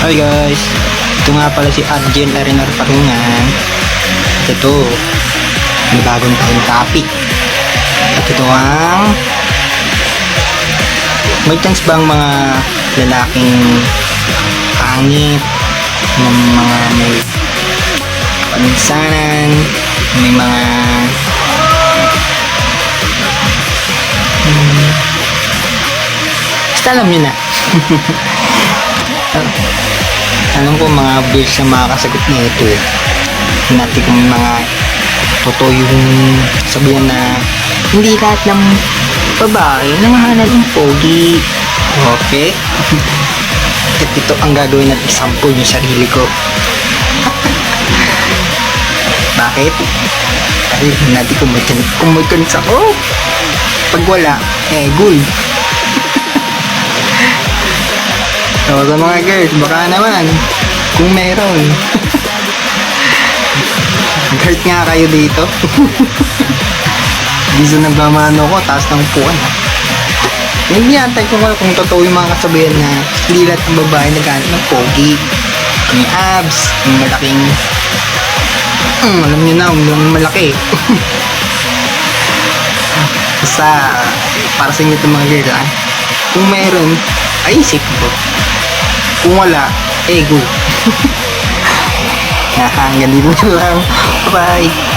Hi guys, ito nga pala si Arjen Arinar Parungan. At ito, may bagong tayong topic. At ito ang may chance bang mga lalaking pangit, mga may paminsanan, may mga basta alam nyo na. Alam ko mga bills na makakasagot nito. Natin kung mga totoo yung sabihan na hindi lahat ng babae nangahanap ng pogi. Okay? At ito ang gagawin natin example yung sarili ko. Bakit? Dahil natin kung may chance ako. Pag wala, good. So, sa mga girls, baka naman, kung meron. Girls nga kayo dito. Bisa nagmamano ko, taas ng upuan. Hindi yata kung totoo yung mga kasabihan na hindi lahat ng babae naghanap ng pogi. May abs, may malaking, alam nyo na, malaki. Basta, para sa inyo itong mga girl, kung meron, ay isip ko. Kung wala, go. Hanggang dito lang. Bye.